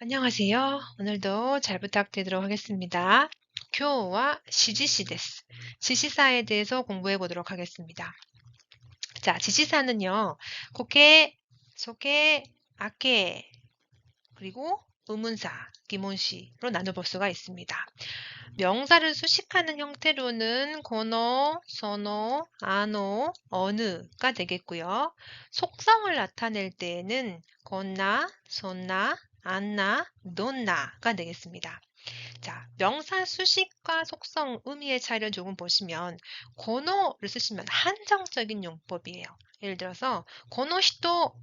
안녕하세요. 오늘도 잘 부탁드리도록 하겠습니다. 교와 시지시 데스. 지시사에 대해서 공부해 보도록 하겠습니다. 자, 지시사는요. 고케, 소케, 아케, 그리고 의문사, 기본시로 나눠볼 수가 있습니다. 명사를 수식하는 형태로는 고노, 소노, 아노, 어느가 되겠고요. 속성을 나타낼 때에는 곤나, 손나, 안나, 논나가 되겠습니다. 자, 명사 수식과 속성, 의미의 차이를 조금 보시면 고노를 쓰시면 한정적인 용법이에요. 예를 들어서 고노히토라고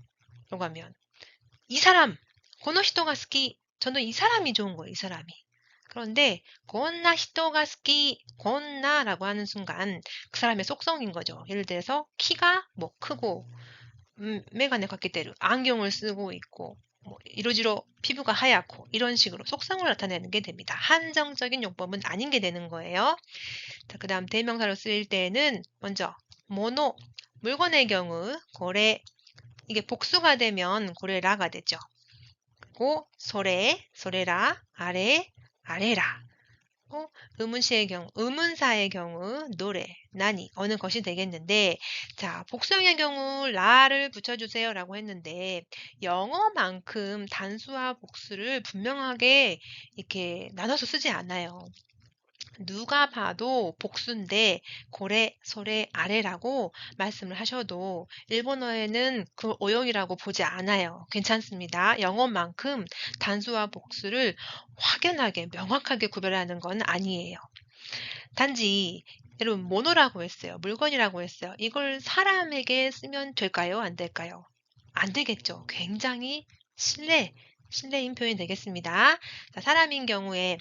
하면 이 사람, 고노히토가 스키, 저는 이 사람이 좋은 거예요. 이 사람이. 그런데 곤나 히토가 스키, 곤나라고 하는 순간 그 사람의 속성인 거죠. 예를 들어서 키가 뭐 크고 메가네 가케테루, 안경을 쓰고 있고 이로지로 피부가 하얗고 이런 식으로 속성을 나타내는 게 됩니다. 한정적인 용법은 아닌 게 되는 거예요. 자, 그 다음 대명사로 쓰일 때는 먼저 모노, 물건의 경우 고래, 이게 복수가 되면 고래라가 되죠. 그리고 소래, 소래라, 아래, 아래라. 의문시의 경우, 의문사의 경우 노래, 나니 어느 것이 되겠는데 자, 복수형의 경우 라를 붙여주세요 라고 했는데 영어만큼 단수와 복수를 분명하게 이렇게 나눠서 쓰지 않아요. 누가 봐도 복수인데 고래, 소래, 아래라고 말씀을 하셔도 일본어에는 그 오형이라고 보지 않아요. 괜찮습니다. 영어만큼 단수와 복수를 확연하게 명확하게 구별하는 건 아니에요. 단지 여러분 모노라고 했어요. 물건이라고 했어요. 이걸 사람에게 쓰면 될까요? 안 될까요? 안 되겠죠. 굉장히 신뢰인 표현이 되겠습니다. 자, 사람인 경우에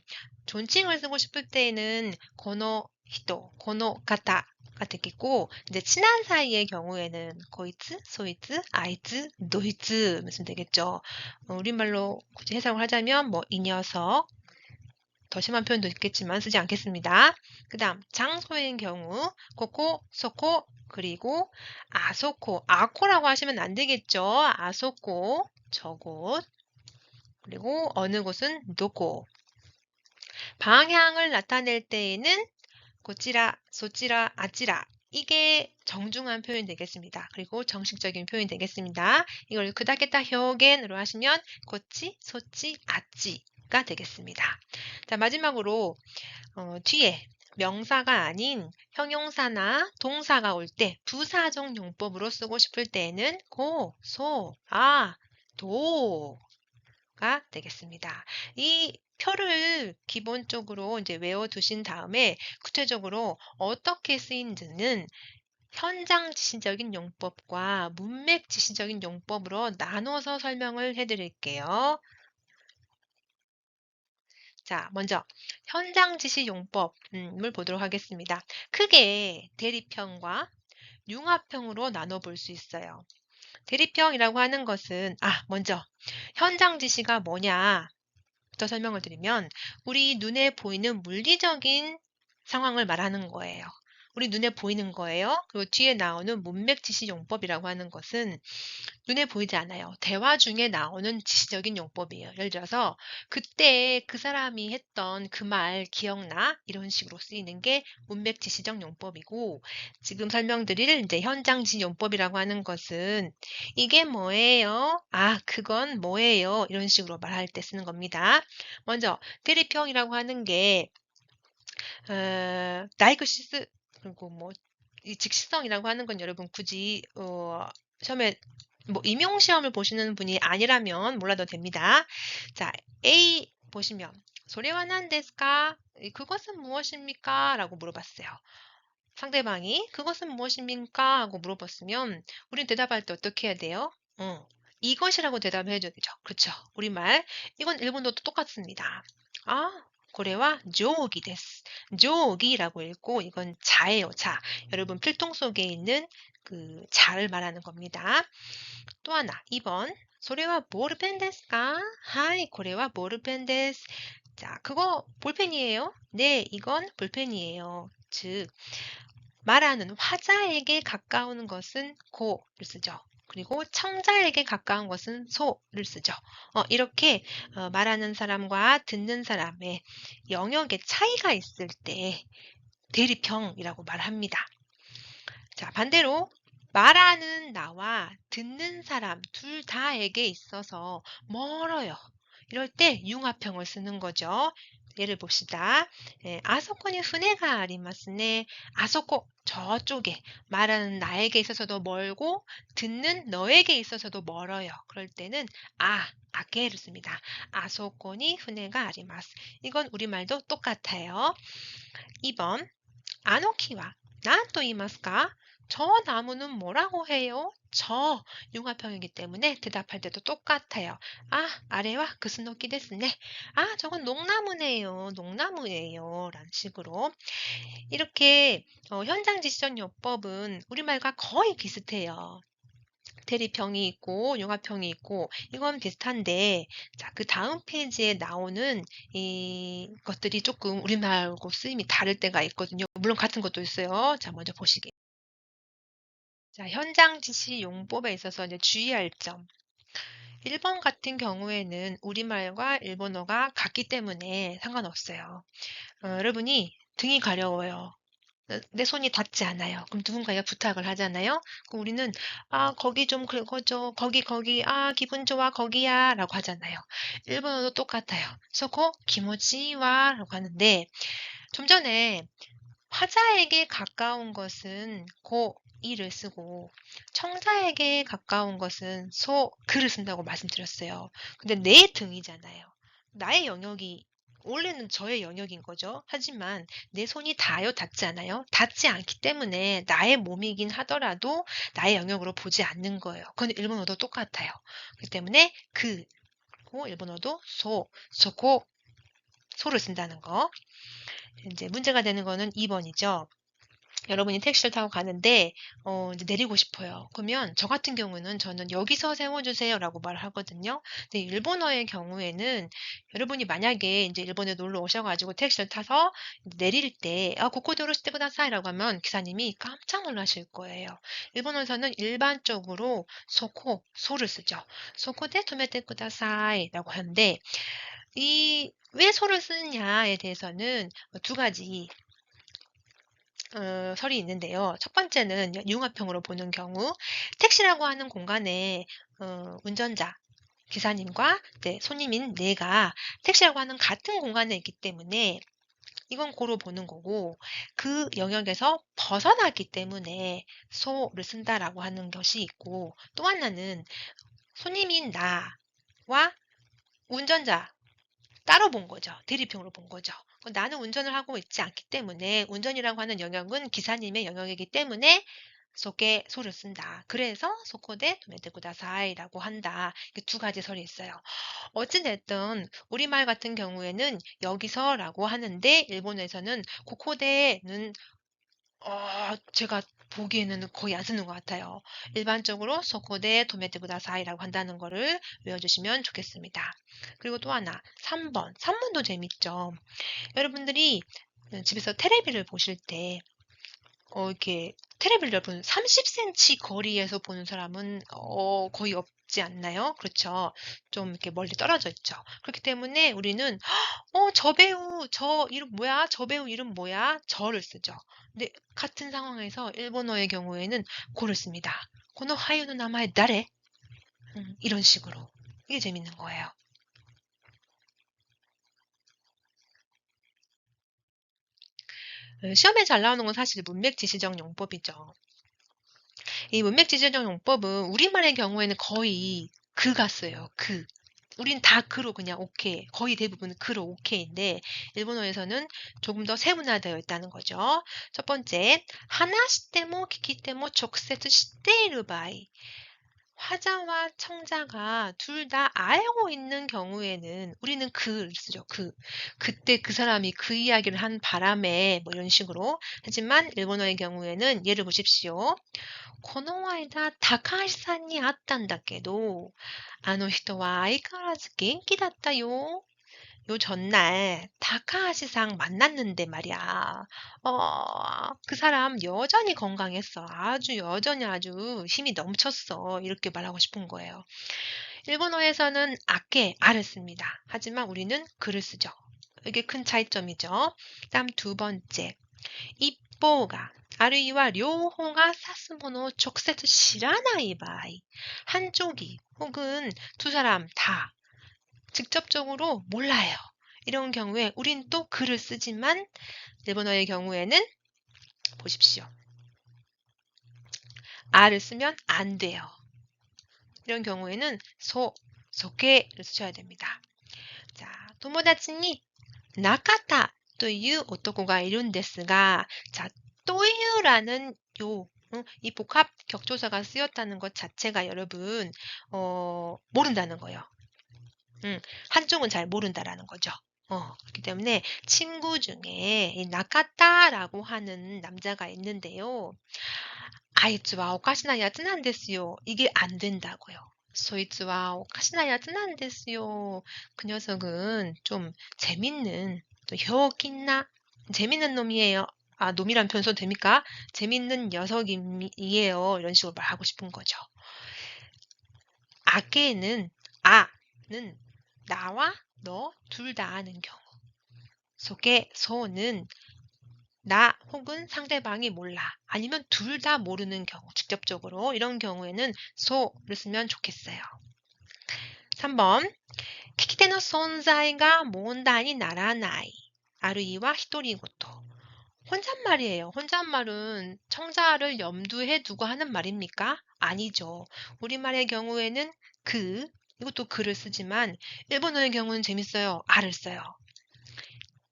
존칭을 쓰고 싶을 때에는 고노 히토, 고노 가타가 되겠고 이제 친한 사이의 경우에는 고이츠, 소이츠, 아이츠, 노이츠 쓰면 되겠죠. 우리말로 굳이 해석을 하자면 뭐 이 녀석, 더 심한 표현도 있겠지만 쓰지 않겠습니다. 그 다음 장소의 경우 코코, 소코, 그리고 아소코, 아코라고 하시면 안 되겠죠. 아소코, 저곳, 그리고 어느 곳은 도코. 방향을 나타낼 때에는 고찌라, 소찌라, 아찌라. 이게 정중한 표현이 되겠습니다. 그리고 정식적인 표현이 되겠습니다. 이걸 그다겠다 표현으로 하시면 고치, 소치, 아찌가 되겠습니다. 자, 마지막으로 뒤에 명사가 아닌 형용사나 동사가 올 때 부사적 용법으로 쓰고 싶을 때에는 고, 소, 아, 도가 되겠습니다. 이 표를 기본적으로 이제 외워두신 다음에 구체적으로 어떻게 쓰인지는 현장 지시적인 용법과 문맥 지시적인 용법으로 나눠서 설명을 해드릴게요. 자, 먼저 현장 지시 용법을 보도록 하겠습니다. 크게 대립형과 융합형으로 나눠 볼 수 있어요. 대립형이라고 하는 것은 먼저 현장 지시가 뭐냐부터 설명을 드리면 우리 눈에 보이는 물리적인 상황을 말하는 거예요. 우리 눈에 보이는 거예요. 그리고 뒤에 나오는 문맥 지시 용법이라고 하는 것은 눈에 보이지 않아요. 대화 중에 나오는 지시적인 용법이에요. 예를 들어서 그때 그 사람이 했던 그 말 기억나? 이런 식으로 쓰이는 게 문맥 지시적 용법이고 지금 설명드릴 이제 현장 지시 용법이라고 하는 것은 이게 뭐예요? 그건 뭐예요? 이런 식으로 말할 때 쓰는 겁니다. 먼저 대립형이라고 하는 게 나이크시스 그리고 뭐 이 직시성이라고 하는 건 여러분 굳이 처음에 뭐 임용 시험을 보시는 분이 아니라면 몰라도 됩니다. 자, A 보시면 소레와 난데스까? 그것은 무엇입니까? 라고 물어봤어요. 상대방이 그것은 무엇입니까? 하고 물어봤으면 우린 대답할 때 어떻게 해야 돼요? 이것이라고 대답을 해줘야 되죠. 그렇죠. 우리말 이건 일본어도 똑같습니다. 고래와 조기 데스. 조기라고 읽고 이건 자예요. 자. 여러분 필통 속에 있는 그 자를 말하는 겁니다. 또 하나 2번 소래와 볼펜 데스까? 하이 고래와 볼펜 데스. 자, 그거 볼펜이에요? 네, 이건 볼펜이에요. 즉 말하는 화자에게 가까운 것은 고를 쓰죠. 그리고 청자에게 가까운 것은 소를 쓰죠. 이렇게 말하는 사람과 듣는 사람의 영역의 차이가 있을 때 대립형이라고 말합니다. 자, 반대로 말하는 나와 듣는 사람 둘 다에게 있어서 멀어요. 이럴 때 융합형을 쓰는 거죠. 예를 봅시다. 아소코니 후네가 아리마스네. 아소코 저쪽에 말하는 나에게 있어서도 멀고 듣는 너에게 있어서도 멀어요. 그럴 때는 아게를 씁니다. 아소코니 후네가 아리마스. 이건 우리말도 똑같아요. 2번 아노키와 난또 이마스까? 저 나무는 뭐라고 해요? 저 융합형이기 때문에 대답할 때도 똑같아요. 아래와 그스노키 데스네. 저건 농나무네요. 농나무예요. 라는 식으로 이렇게 현장 지시적 요법은 우리말과 거의 비슷해요. 대립형이 있고 융합형이 있고 이건 비슷한데 자, 그 다음 페이지에 나오는 이 것들이 조금 우리말하고 쓰임이 다를 때가 있거든요. 물론 같은 것도 있어요. 자, 먼저 보시게. 자, 현장 지시 용법에 있어서 이제 주의할 점. 1번 같은 경우에는 우리말과 일본어가 같기 때문에 상관없어요. 여러분이 등이 가려워요. 내 손이 닿지 않아요. 그럼 누군가가 부탁을 하잖아요. 그럼 우리는 거기 좀 긁어줘. 거기 기분 좋아 거기야 라고 하잖아요. 일본어도 똑같아요. 소코 기모치와 라고 하는데 좀 전에 화자에게 가까운 것은 고 이를 쓰고 청자에게 가까운 것은 소 그를 쓴다고 말씀드렸어요. 근데 내 등이잖아요. 나의 영역이 원래는 저의 영역인 거죠. 하지만 내 손이 닿아요, 닿지 않아요? 닿지 않기 때문에 나의 몸이긴 하더라도 나의 영역으로 보지 않는 거예요. 그건 일본어도 똑같아요. 그렇기 때문에 그리고 일본어도 소고, 소를 쓴다는 거. 이제 문제가 되는 거는 2번이죠. 여러분이 택시를 타고 가는데 이제 내리고 싶어요. 그러면 저 같은 경우는 저는 여기서 세워주세요 라고 말을 하거든요. 근데 일본어의 경우에는 여러분이 만약에 이제 일본에 놀러 오셔가지고 택시를 타서 내릴 때 고코도로 시테 쿠다사이 라고 하면 기사님이 깜짝 놀라실 거예요. 일본어에서는 일반적으로 소를 쓰죠. 소코데 토메테 쿠다사이 라고 하는데 왜 소를 쓰느냐에 대해서는 두 가지 설이 있는데요. 첫 번째는 융합형으로 보는 경우 택시라고 하는 공간에 운전자, 기사님과 손님인 내가 택시라고 하는 같은 공간에 있기 때문에 이건 고로 보는 거고 그 영역에서 벗어났기 때문에 소를 쓴다라고 하는 것이 있고 또 하나는 손님인 나와 운전자 따로 본 거죠. 대립형으로 본 거죠. 나는 운전을 하고 있지 않기 때문에 운전이라고 하는 영역은 기사님의 영역이기 때문에 소개 소를 쓴다. 그래서 소코데 도메테 구다사이라고 한다. 이렇게 두 가지 설이 있어요. 어찌됐든 우리말 같은 경우에는 여기서라고 하는데 일본에서는 고코데는 제가 보기에는 거의 안 쓰는 것 같아요. 일반적으로 소코데 도메테 구다사이라고 한다는 거를 외워주시면 좋겠습니다. 그리고 또 하나 3번. 3번도 재밌죠. 여러분들이 집에서 테레비를 보실 때 이렇게 테레비를 여러분 30cm 거리에서 보는 사람은 거의 없지 않나요? 그렇죠. 좀 이렇게 멀리 떨어져 있죠. 그렇기 때문에 우리는 저 배우 저 이름 뭐야? 저 배우 이름 뭐야? 저를 쓰죠. 근데 같은 상황에서 일본어의 경우에는 고를 씁니다. 고노 하유의 나마에 나래? 이런 식으로. 이게 재밌는 거예요. 시험에 잘 나오는 건 사실 문맥지시적 용법이죠. 이 문맥지시적 용법은 우리말의 경우에는 거의 그가 써요. 그. 우린 다 그로 그냥 오케이. 거의 대부분 그로 오케이인데 일본어에서는 조금 더 세분화되어 있다는 거죠. 첫 번째, 하나시테모 키키테모 적세트 시테이르 바이. 화자와 청자가 둘 다 알고 있는 경우에는 우리는 그를 쓰죠. 그때 그 사람이 그 이야기를 한 바람에 뭐 이런 식으로. 하지만 일본어의 경우에는 예를 보십시오. この間、高橋さんに会ったんだけど、あの人は相変わらず元気だったよ。요 전날 다카하시상 만났는데 말이야. 그 사람 여전히 건강했어. 여전히 아주 힘이 넘쳤어. 이렇게 말하고 싶은 거예요. 일본어에서는 아께, 아를 씁니다. 하지만 우리는 그를 쓰죠. 이게 큰 차이점이죠. 다음 두 번째. 이뽀가, 아르이와 료호가 사스모노 적세트 시라나이 바이. 한쪽이 혹은 두 사람 다 직접적으로 몰라요. 이런 경우에 우린 또 글을 쓰지만 일본어의 경우에는 보십시오. 아를 쓰면 안 돼요. 이런 경우에는 소개를 쓰셔야 됩니다. 자, 友達に 나카타 という男がいるんですが, 자, という라는 이 복합 격조사가 쓰였다는 것 자체가 여러분 모른다는 거예요. 한쪽은 잘 모른다라는 거죠. 그렇기 때문에 친구 중에 이 나카타라고 하는 남자가 있는데요. 아이츠와 오카시나 야츠난 데스요. 이게 안 된다고요. 소이츠와 오카시나 야츠난 데스요. 그 녀석은 좀 재밌는 또 효긴나 재밌는 놈이에요. 아, 놈이란 표현 써도 됩니까? 재밌는 녀석이에요. 이런 식으로 말하고 싶은 거죠. 아게는 아는 나와 너 둘 다 아는 경우. 소는 나 혹은 상대방이 몰라. 아니면 둘 다 모르는 경우. 직접적으로. 이런 경우에는 소를 쓰면 좋겠어요. 3번. 聞き手の存在が問題にならない. あるいは独り言. 혼잣말이에요. 혼잣말은 청자를 염두에 두고 하는 말입니까? 아니죠. 우리말의 경우에는 이것도 그를 쓰지만 일본어의 경우는 재밌어요. 아를 써요.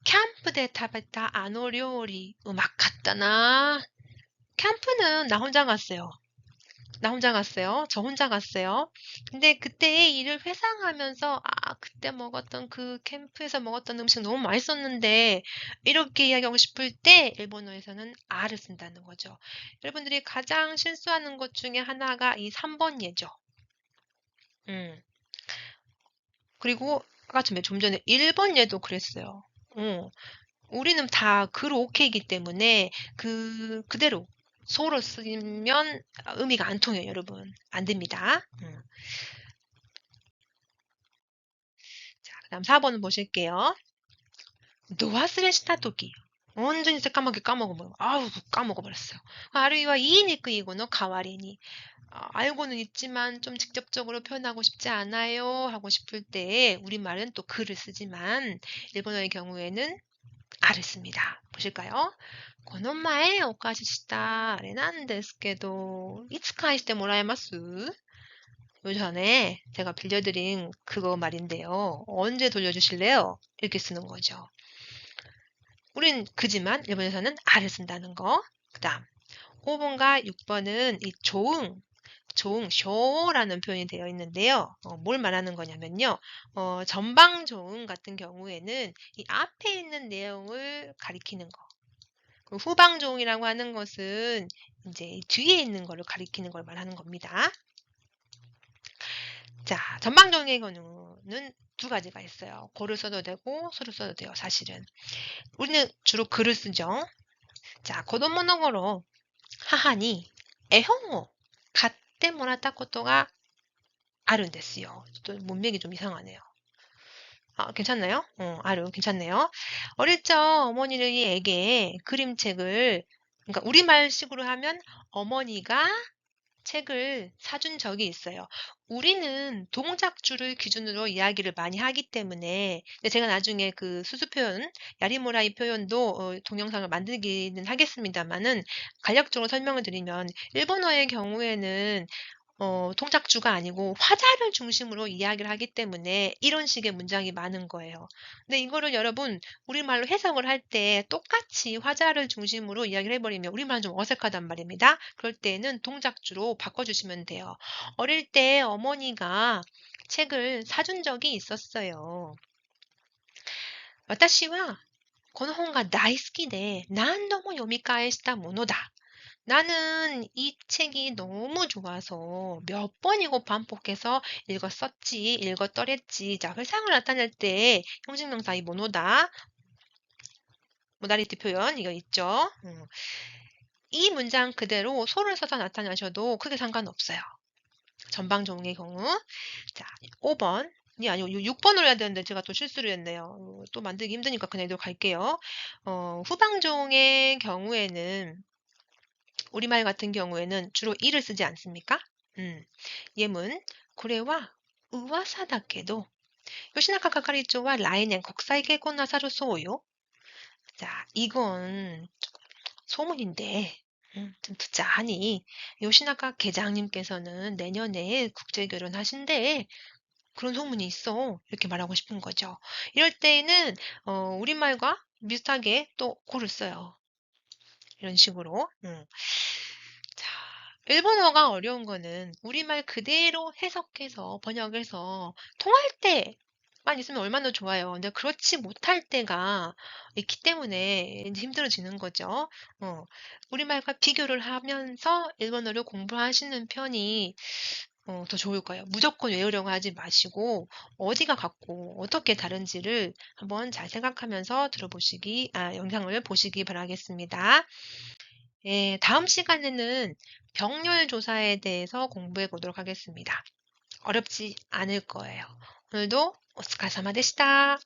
캠프대 타베타 아노 요리 음악 같다나. 캠프는 나 혼자 갔어요. 저 혼자 갔어요. 근데 그때의 일을 회상하면서 그때 먹었던 그 캠프에서 먹었던 음식 너무 맛있었는데 이렇게 이야기하고 싶을 때 일본어에서는 아를 쓴다는 거죠. 여러분들이 가장 실수하는 것 중에 하나가 이 3번 예죠. 그리고 아까 좀 전에 1번 예도 그랬어요. 우리는 다 글 오케이이기 때문에 그대로 소로 쓰면 의미가 안 통해요, 여러분. 안 됩니다. 자, 그 다음 4번을 보실게요. 노아스레 시타토기. 완전히 까먹어버렸어요. 아루이와 이니크이고노 가와리니. 알고는 있지만 좀 직접적으로 표현하고 싶지 않아요 하고 싶을 때 우리말은 또 그를 쓰지만 일본어의 경우에는 아를 씁니다. 보실까요? この前お貸ししたあれなんですけどいつ返してもらえます? 요 전에 제가 빌려드린 그거 말인데요. 언제 돌려주실래요? 이렇게 쓰는 거죠. 우린 그지만 일본에서는 아를 쓴다는 거. 그 다음 5번과 6번은 이 쇼라는 표현이 되어 있는데요. 뭘 말하는 거냐면요. 전방조응 같은 경우에는 이 앞에 있는 내용을 가리키는 거. 후방조응이라고 하는 것은 이제 뒤에 있는 거를 가리키는 걸 말하는 겁니다. 자, 전방조응의 경우는 두 가지가 있어요. 고를 써도 되고 소를 써도 돼요. 사실은. 우리는 주로 글을 쓰죠. 자, 子供の頃母に絵本を買ってもらったことがあるんですよ. 또 문맥이 좀 이상하네요. 괜찮나요? 아루 괜찮네요. 어릴 적 어머니에게 그림책을, 그러니까 우리말식으로 하면 어머니가 책을 사준 적이 있어요. 우리는 동작주를 기준으로 이야기를 많이 하기 때문에 제가 나중에 그 수수 표현, 야리모라이 표현도 동영상을 만들기는 하겠습니다만은 간략적으로 설명을 드리면 일본어의 경우에는 동작주가 아니고 화자를 중심으로 이야기를 하기 때문에 이런 식의 문장이 많은 거예요. 근데 이거를 여러분 우리말로 해석을 할 때 똑같이 화자를 중심으로 이야기를 해버리면 우리말은 좀 어색하단 말입니다. 그럴 때는 동작주로 바꿔주시면 돼요. 어릴 때 어머니가 책을 사준 적이 있었어요. 私はこの本が大好きで何度も読み返したものだ. 나는 이 책이 너무 좋아서 몇 번이고 반복해서 읽었었지, 읽었더랬지. 자, 회상을 나타낼 때 형식명사 이 뭐뭐다, 모다리티 표현 이거 있죠. 이 문장 그대로 소를 써서 나타나셔도 크게 상관없어요. 전방종의 경우. 자, 5번. 아니고 6번으로 해야 되는데 제가 또 실수를 했네요. 또 만들기 힘드니까 그냥 이대로 갈게요. 후방종의 경우에는 우리말 같은 경우에는 주로 이를 쓰지 않습니까? 예문 고래와 우와사다케도 요시나카 카카리조와 라인엔 국사이게 곤나사루 소요. 자, 이건 소문인데 좀 듣자 하니 요시나카 계장님께서는 내년에 국제 결혼하신대. 그런 소문이 있어. 이렇게 말하고 싶은 거죠. 이럴 때에는 우리말과 비슷하게 또 고를 써요. 이런 식으로. 자, 일본어가 어려운 거는 우리말 그대로 해석해서 번역해서 통할 때만 있으면 얼마나 좋아요. 근데 그렇지 못할 때가 있기 때문에 이제 힘들어지는 거죠. 우리말과 비교를 하면서 일본어를 공부하시는 편이 더 좋을 거예요. 무조건 외우려고 하지 마시고 어디가 같고 어떻게 다른지를 한번 잘 생각하면서 영상을 보시기 바라겠습니다. 예, 다음 시간에는 병렬 조사에 대해서 공부해 보도록 하겠습니다. 어렵지 않을 거예요. 오늘도 오스카사마でした.